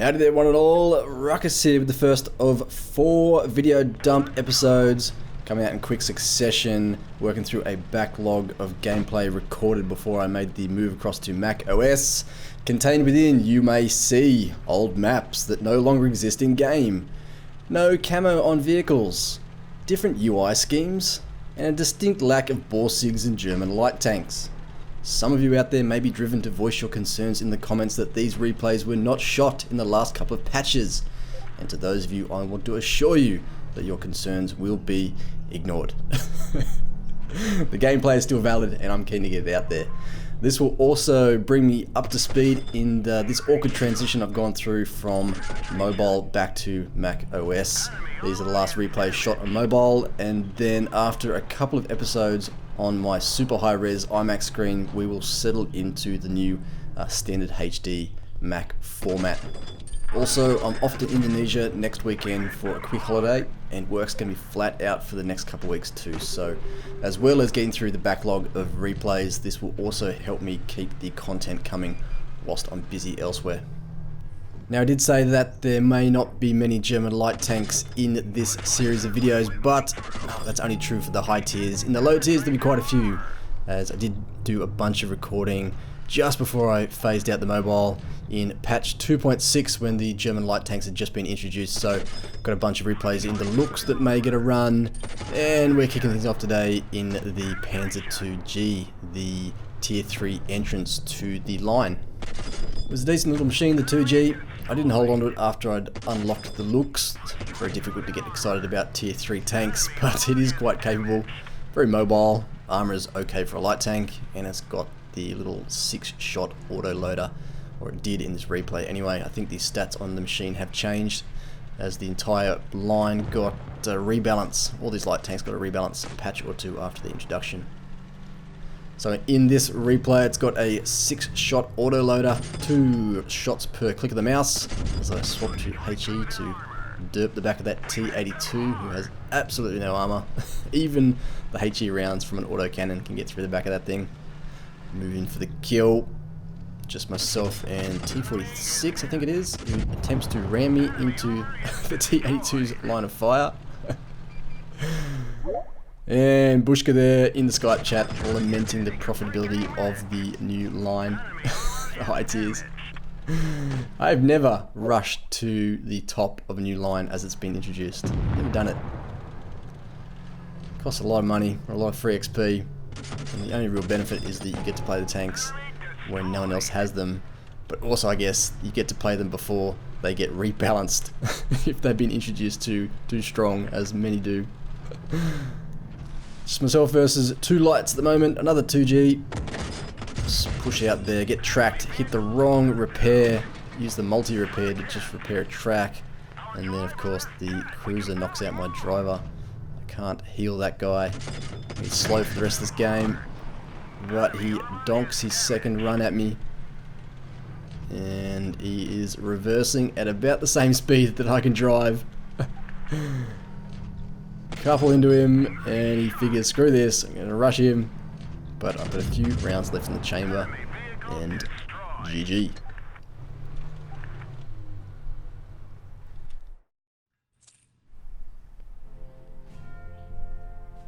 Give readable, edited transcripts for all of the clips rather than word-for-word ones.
Howdy there one and all, Ruckus here with the first of 4 video dump episodes coming out in quick succession, working through a backlog of gameplay recorded before I made the move across to Mac OS. Contained within, you may see old maps that no longer exist in game, no camo on vehicles, different UI schemes, and a distinct lack of Borsigs and German light tanks. Some of you out there may be driven to voice your concerns in the comments that these replays were not shot in the last couple of patches. And to those of you, I want to assure you that your concerns will be ignored. The gameplay is still valid and I'm keen to get it out there. This will also bring me up to speed in this awkward transition I've gone through from mobile back to Mac OS. These are the last replays shot on mobile, and then after a couple of episodes on my super high res iMac screen, we will settle into the new standard HD Mac format. Also, I'm off to Indonesia next weekend for a quick holiday, and work's going to be flat out for the next couple of weeks too. So, as well as getting through the backlog of replays, this will also help me keep the content coming whilst I'm busy elsewhere. Now, I did say that there may not be many German light tanks in this series of videos, but that's only true for the high tiers. In the low tiers, there'll be quite a few, as I did do a bunch of recording just before I phased out the mobile in patch 2.6 when the German light tanks had just been introduced. So, got a bunch of replays in the looks that may get a run, and we're kicking things off today in the Panzer II-G, the tier 3 entrance to the line. It was a decent little machine, the 2G. I didn't hold on to it after I'd unlocked the looks. It's very difficult to get excited about tier 3 tanks, but it is quite capable, very mobile, armor is okay for a light tank, and it's got the little 6-shot auto loader, or it did in this replay anyway. I think the stats on the machine have changed as the entire line got a rebalance. All these light tanks got a rebalance a patch or two after the introduction. So in this replay, it's got a 6-shot auto loader, 2 shots per click of the mouse, as I swap to HE to derp the back of that T82, who has absolutely no armor. Even the HE rounds from an autocannon can get through the back of that thing. Move in for the kill. Just myself and T46, I think it is, who attempts to ram me into the T82's line of fire. And Bushka there in the Skype chat lamenting the profitability of the new line, the high tiers. I've never rushed to the top of a new line as it's been introduced. Never done it. Costs a lot of money, or a lot of free XP, and the only real benefit is that you get to play the tanks when no one else has them, but also I guess you get to play them before they get rebalanced if they've been introduced too strong, as many do. Just myself versus 2 lights at the moment, another 2G. Just push out there, get tracked, hit the wrong repair, use the multi-repair to just repair a track, and then of course the cruiser knocks out my driver. I can't heal that guy. He's slow for the rest of this game, but he donks his second run at me, and he is reversing at about the same speed that I can drive. Couple into him, and he figures, screw this, I'm going to rush him, but I've got a few rounds left in the chamber, and GG.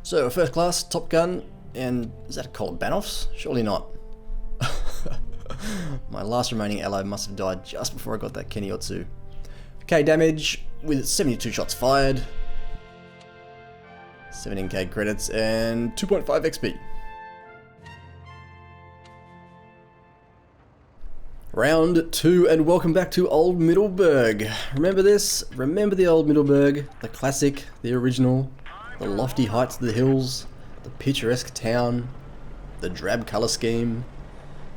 So, a first class, Top Gun, and is that a Colt Banoffs? Surely not. My last remaining ally must have died just before I got that Keniotsu. Okay, damage with 72 shots fired, 17k credits, and 2.5 XP. Round 2, and welcome back to Old Middleburg. Remember this? Remember the Old Middleburg, the classic, the original, the lofty heights of the hills, the picturesque town, the drab colour scheme.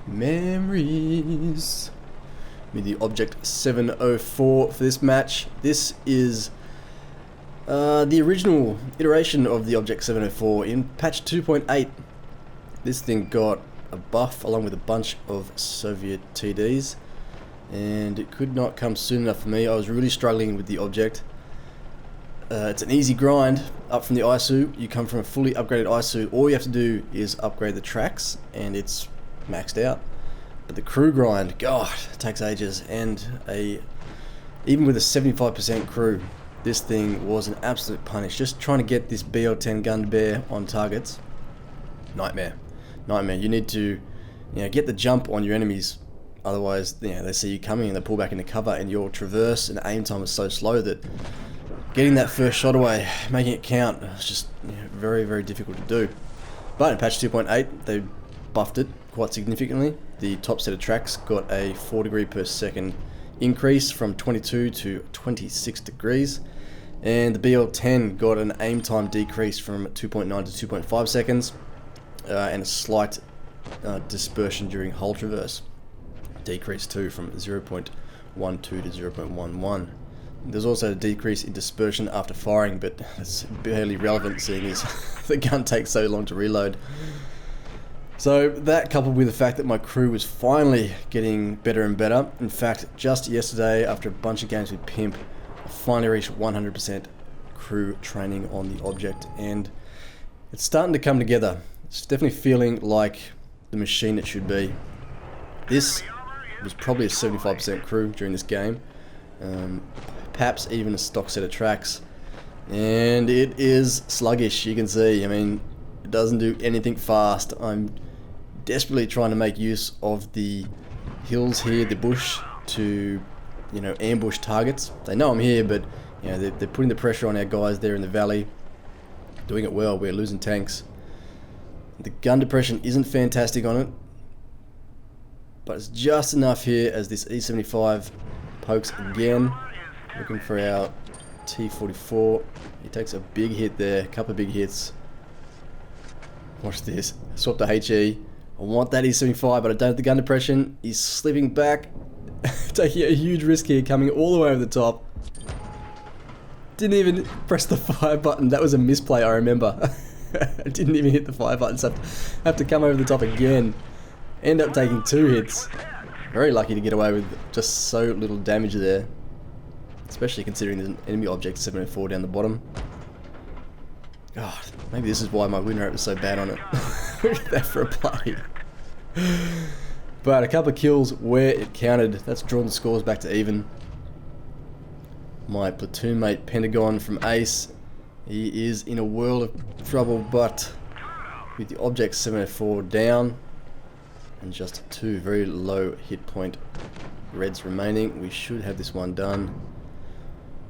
Memories. With the Object 704 for this match. This is the original iteration of the Object 704 in patch 2.8. This thing got a buff along with a bunch of Soviet TDs, and it could not come soon enough for me. I was really struggling with the Object. It's an easy grind up from the ISU. You come from a fully upgraded ISU, all you have to do is upgrade the tracks and it's maxed out. But the crew grind, God, it takes ages, and a Even with a 75% crew, this thing was an absolute punish. Just trying to get this BL10 gun to bear on targets, nightmare. You need to, get the jump on your enemies. Otherwise, they see you coming and they pull back into cover, and your traverse and aim time is so slow that getting that first shot away, making it count, is just very, very difficult to do. But in patch 2.8, they buffed it quite significantly. The top set of tracks got a 4 degree per second increase from 22 to 26 degrees, and the BL10 got an aim time decrease from 2.9 to 2.5 seconds, and a slight dispersion during hull traverse. Decrease too from 0.12 to 0.11. There's also a decrease in dispersion after firing, but it's barely relevant seeing as the gun takes so long to reload. So that, coupled with the fact that my crew was finally getting better and better. In fact, just yesterday, after a bunch of games with Pimp, I finally reached 100% crew training on the object, and it's starting to come together. It's definitely feeling like the machine it should be. This was probably a 75% crew during this game, perhaps even a stock set of tracks, and it is sluggish. You can see, it doesn't do anything fast. I'm desperately trying to make use of the hills here, the bush, to ambush targets. They know I'm here, but they're putting the pressure on our guys there in the valley, doing it well. We're losing tanks. The gun depression isn't fantastic on it, but it's just enough here as this E75 pokes again, looking for our T44. He takes a big hit there, a couple of big hits. Watch this, swap to HE. I want that E75, but I don't have the gun depression. He's slipping back, taking a huge risk here, coming all the way over the top. Didn't even press the fire button. That was a misplay, I remember. I didn't even hit the fire button, so I have to come over the top again. End up taking 2 hits. Very lucky to get away with just so little damage there, especially considering there's an enemy object 704 down the bottom. God, maybe this is why my win rate was so bad on it. Look at that for a play. But a couple of kills where it counted. That's drawn the scores back to even. My platoon mate Pentagon from Ace, he is in a world of trouble, but with the object 704 down and just 2 very low hit point reds remaining, we should have this one done.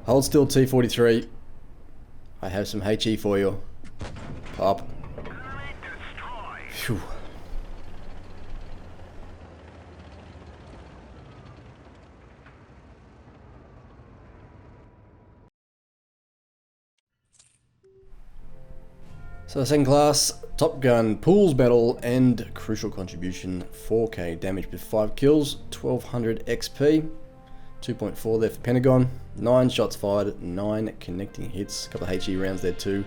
Hold still, T43. I have some HE for you. Pop. Phew. So second class, Top Gun, Pools Battle, and Crucial Contribution, 4k damage with 5 kills, 1200 XP, 2.4 there for Pentagon, 9 shots fired, 9 connecting hits, a couple of HE rounds there too,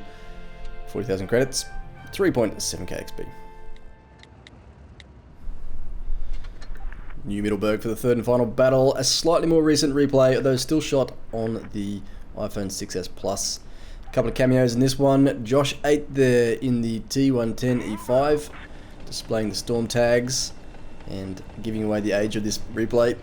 40,000 credits, 3.7k XP. New Middleburg for the third and final battle, a slightly more recent replay, although still shot on the iPhone 6s Plus. Couple of cameos in this one. Josh 8 there in the T110 E5, displaying the storm tags and giving away the age of this replay.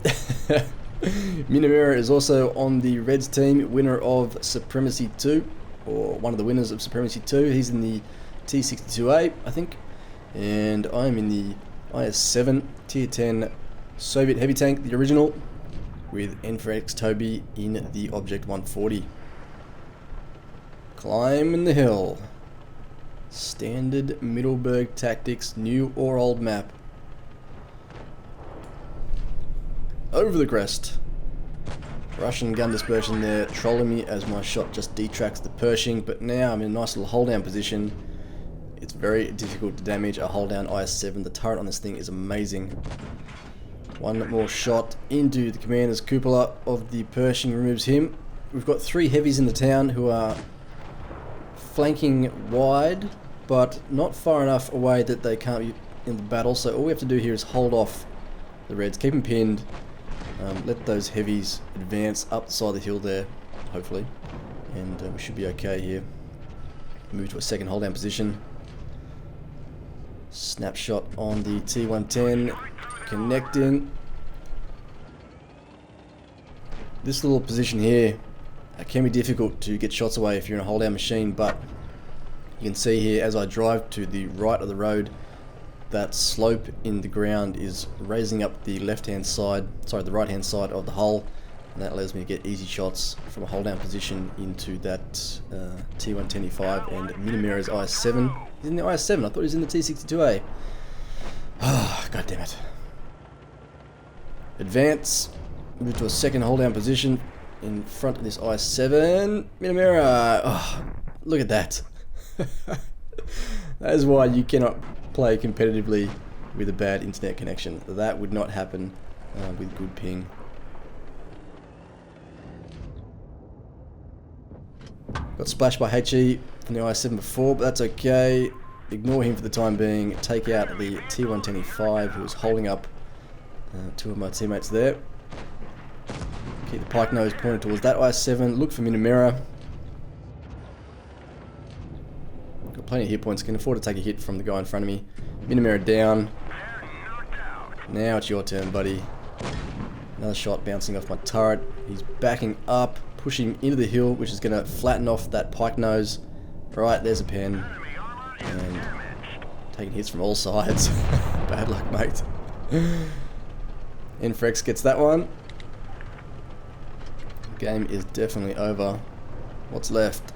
Minamura is also on the Reds team, winner of Supremacy 2, or one of the winners of Supremacy 2. He's in the T62A, I think, and I'm in the IS-7 Tier 10 Soviet heavy tank, the original, with N4X Toby in the Object 140. Climbing the hill. Standard Middleburg tactics, new or old map. Over the crest. Russian gun dispersion there, trolling me as my shot just detracts the Pershing, but now I'm in a nice little hold down position. It's very difficult to damage a hold down IS-7. The turret on this thing is amazing. One more shot into the commander's cupola of the Pershing removes him. We've got 3 heavies in the town who are flanking wide, but not far enough away that they can't be in the battle, so all we have to do here is hold off the Reds, keep them pinned, let those heavies advance up the side of the hill there, hopefully, and we should be okay here. Move to a second hold down position. Snapshot on the T110, connecting. This little position here can be difficult to get shots away if you're in a hold down machine, but you can see here as I drive to the right of the road, that slope in the ground is raising up the right hand side of the hull, and that allows me to get easy shots from a hold down position into that T125 and Minimirror's IS7. He's in the IS7, I thought he was in the T62A. Ah, god damn it. Advance, move to a second hold down position in front of this IS7. Minimirror! Oh, look at that. That is why you cannot play competitively with a bad internet connection. That would not happen with good ping. Got splashed by HE from the IS7 before, but that's okay. Ignore him for the time being. Take out the T125 who was holding up two of my teammates there. Keep the pike nose pointed towards that IS7. Look for Minimirror. Got plenty of hit points. Can afford to take a hit from the guy in front of me. Minimirror down. Now it's your turn, buddy. Another shot bouncing off my turret. He's backing up, pushing into the hill, which is going to flatten off that pike nose. Right, there's a pen. And taking hits from all sides. Bad luck, mate. Infrex gets that one. Game is definitely over. What's left?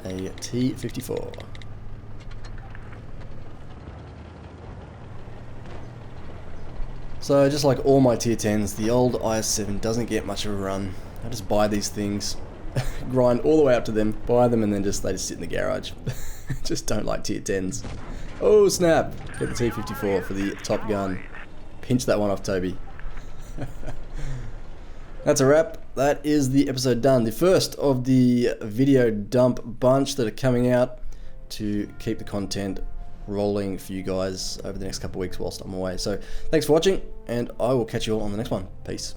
A T54. So just like all my tier 10s, the old IS7 doesn't get much of a run. I just buy these things, grind all the way up to them, buy them, and then they just sit in the garage. Just don't like tier 10s. Oh snap! Get the T54 for the Top Gun. Pinch that one off, Toby. That's a wrap. That is the episode done. The first of the video dump bunch that are coming out to keep the content rolling for you guys over the next couple of weeks whilst I'm away. So thanks for watching, and I will catch you all on the next one. Peace.